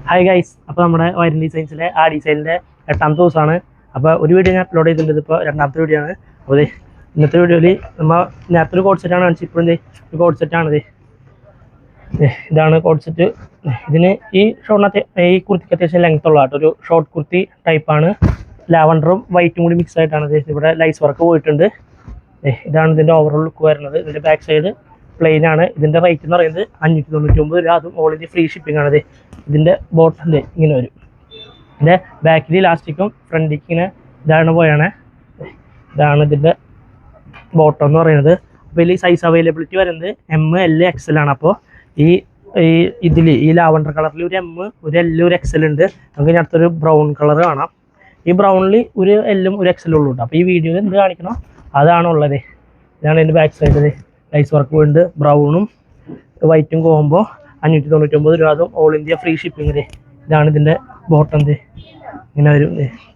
Hi guys, അപ്പോൾ നമ്മുടെ വയറിൻ ഡിസൈൻസിലെ ആ ഡിസൈനിൻ്റെ 8ാമത്തെ ദിവസമാണ്. അപ്പോൾ ഒരു വീഡിയോ ഞാൻ അപ്ലോഡ് ചെയ്തിട്ടുണ്ട്. ഇപ്പോൾ 2ാമത്തെ വീഡിയോ ആണ്. അപ്പോൾ ഇന്നത്തെ വീഡിയോയിൽ നമ്മൾ നേരത്തെ ഒരു കോഡ് സെറ്റാണ് കാണിച്ചത്. ഇപ്പോഴും ഒരു കോഡ് സെറ്റാണിത്. ഇതാണ് കോഡ് സെറ്റ്. ഇതിന് ഈ ഷോർട്ടിനകത്ത് ഈ കുർത്തിക്ക് അത്യാവശ്യം ലെങ്ത് ഉള്ള ഒരു ഷോർട്ട് കുർത്തി ടൈപ്പാണ്. ലാവൻഡറും വൈറ്റും കൂടി മിക്സ് ആയിട്ടാണ് ഇവിടെ ലൈസ് വർക്ക് പോയിട്ടുണ്ട്. ഇതാണ് ഇതിൻ്റെ ഓവറോൾ ലുക്ക് വരുന്നത്. ഇതിൻ്റെ ബാക്ക് സൈഡ് പ്ലെയിൻ ആണ്. ഇതിൻ്റെ റേറ്റ് എന്ന് പറയുന്നത് 599 രൂപ. അതും ഓൾ ഇന്ത്യ ഫ്രീ ഷിപ്പിംഗ് ആണ്. ഇതിൻ്റെ ബോട്ടം ഇങ്ങനെ വരും. ഇതിൻ്റെ ബാക്കിൽ ഇലാസ്റ്റിക്കും ഫ്രണ്ടിലേക്ക് ഇങ്ങനെ ഇതാണ് പോയാണ്. ഇതാണ് ഇതിൻ്റെ ബോട്ടം എന്ന് പറയുന്നത്. അപ്പോൾ ഇതിൽ സൈസ് അവൈലബിലിറ്റി വരുന്നത് M, L, XL ആണ്. അപ്പോൾ ഇതിൽ ഈ ലാവൻഡർ കളറിൽ ഒരു M, ഒരു L, ഒരു XL ഉണ്ട്. നമുക്ക് ഇനി അടുത്തൊരു ബ്രൗൺ കളർ കാണാം. ഈ ബ്രൗണിൽ ഒരു L-ഉം ഒരു XL ഉള്ളൂ. അപ്പോൾ ഈ വീഡിയോയിൽ എന്ത് കാണിക്കണോ അതാണുള്ളത്. ഇതാണ് ഇതിൻ്റെ ബാക്ക് സൈഡിൽ ലൈസ് വർക്ക് പോയിട്ടുണ്ട്. ബ്രൗണും വൈറ്റും പോകുമ്പോൾ 599 രൂപ. അതും ഓൾ ഇന്ത്യ ഫ്രീ ഷിപ്പിംഗ്. ഇതാണ് ഇതിൻ്റെ ബോട്ടം. ഇങ്ങനെ വരും.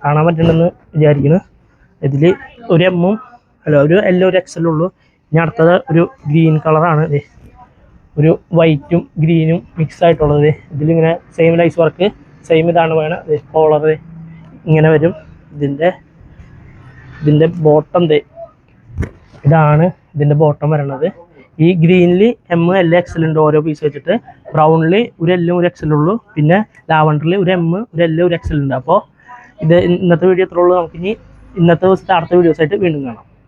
കാണാൻ പറ്റുന്നുണ്ടെന്ന് വിചാരിക്കുന്നു. ഇതിൽ ഒരു M-ഉം ഒരു L, ഒരു XL ഉള്ളൂ. ഇനി അടുത്തത് ഒരു ഗ്രീൻ കളറാണ്. ഒരു വൈറ്റും ഗ്രീനും മിക്സ് ആയിട്ടുള്ളത്. ഇതിലിങ്ങനെ സെയിം ലൈസ് വർക്ക് സെയിം ഇതാണ് വേണം. കോളർ ഇങ്ങനെ വരും. ഇതിൻ്റെ ബോട്ടം ഇതാണ് ഇതിൻ്റെ ബോട്ടം വരണത്. ഈ ഗ്രീനിൽ M, L, XL ഉണ്ട് ഓരോ പീസ് വെച്ചിട്ട്. ബ്രൗണിൽ ഒരു L-ഉം ഒരു XL ഉള്ളൂ. പിന്നെ ലാവൻഡറിൽ ഒരു M, ഒരു L, ഒരു XL ഉണ്ട്. അപ്പോൾ ഇന്നത്തെ വീഡിയോ എത്ര ഉള്ളൂ. നമുക്കിനി ഇന്നത്തെ ദിവസത്തെ അടുത്ത വീഡിയോസായിട്ട് വീണ്ടും കാണാം.